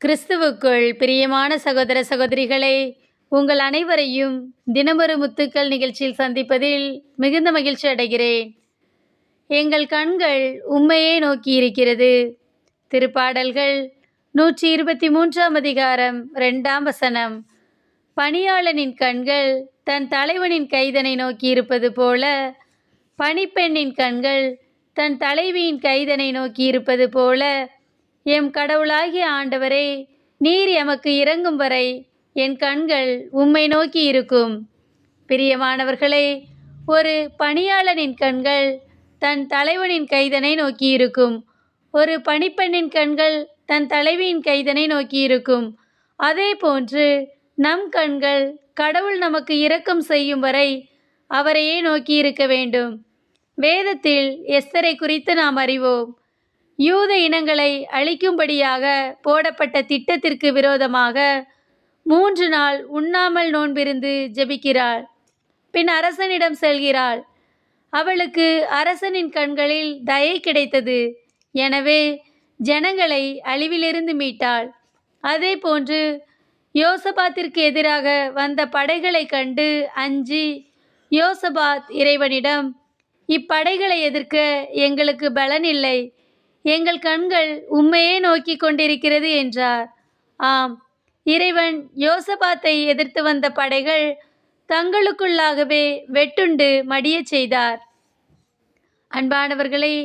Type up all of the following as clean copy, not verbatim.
கிறிஸ்துவுக்குள் பிரியமான சகோதர சகோதரிகளே, உங்கள் அனைவரையும் தினமொரு முத்துக்கள் நிகழ்ச்சியில் சந்திப்பதில் மிகுந்த மகிழ்ச்சி அடைகிறேன். எங்கள் கண்கள் உம்மையே நோக்கி இருக்கிறது. திருப்பாடல்கள் 123 அதிகாரம் 2 பணியாளனின் கண்கள் தன் தலைவனின் கைதனை நோக்கி இருப்பது போல, பணிப்பெண்ணின் கண்கள் தன் தலைவியின் கைதனை நோக்கி இருப்பது போல, எம் கடவுளாகிய ஆண்டவரே, நீர் எமக்கு இரங்கும் வரை என் கண்கள் உம்மை நோக்கி இருக்கும். பிரியமானவர்களே, ஒரு பணியாளனின் கண்கள் தன் தலைவனின் கைதனை நோக்கி இருக்கும். ஒரு பணிப்பெண்ணின் கண்கள் தன் தலைவியின் கைதனை நோக்கி இருக்கும். அதே போன்று நம் கண்கள் கடவுள் நமக்கு இரக்கம் செய்யும் வரை அவரையே நோக்கி இருக்க வேண்டும். வேதத்தில் எஸ்தரை குறித்து நாம் அறிவோம். யூத இனங்களை அழிக்கும்படியாக போடப்பட்ட திட்டத்திற்கு விரோதமாக 3 நாள் உண்ணாமல் நோன்பிருந்து ஜெபிக்கிறாள். பின் அரசனிடம் செல்கிறாள். அவளுக்கு அரசனின் கண்களில் தயை கிடைத்தது. எனவே ஜனங்களை அழிவிலிருந்து மீட்டாள். அதே போன்று யோசபாத்திற்கு எதிராக வந்த படைகளை கண்டு அஞ்சி யோசபாத் இறைவனிடம், இப்படைகளை எதிர்க்க எங்களுக்கு பலன் இல்லை, எங்கள் கண்கள் உம்மையே நோக்கி கொண்டிருக்கிறது என்றார். ஆம், இறைவன் யோசபாத்தை எதிர்த்து வந்த படைகள் தங்களுக்குள்ளாகவே வெட்டுண்டு மடியச் செய்தார். அன்பானவர்களே,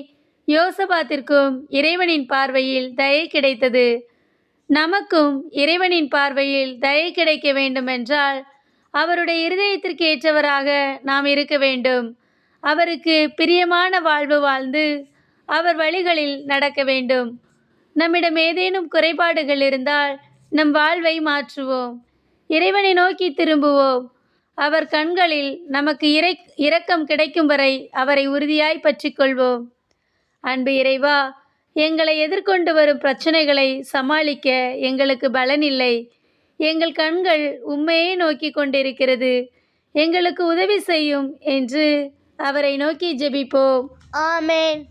யோசபாத்திற்கும் இறைவனின் பார்வையில் தயை கிடைத்தது. நமக்கும் இறைவனின் பார்வையில் தயை கிடைக்க வேண்டுமென்றால் அவருடைய இருதயத்திற்கு ஏற்றவராக நாம் இருக்க வேண்டும். அவருக்கு பிரியமான வாழ்வு வாழ்ந்து அவர் வழிகளில் நடக்க வேண்டும். நம்மிடம் ஏதேனும் குறைபாடுகள் இருந்தால் நம் வாழ்வை மாற்றுவோம். இறைவனை நோக்கி திரும்புவோம். அவர் கண்களில் நமக்கு இரக்கம் கிடைக்கும் வரை அவரை உறுதியாய் பற்றிக்கொள்வோம். அன்பு இறைவா, எங்களை எதிர்கொண்டு வரும் பிரச்சனைகளை சமாளிக்க எங்களுக்கு பலன் இல்லை. எங்கள் கண்கள் உம்மையே நோக்கி கொண்டிருக்கிறது. எங்களுக்கு உதவி செய்யும் என்று அவரை நோக்கி ஜெபிப்போம். ஆமென்.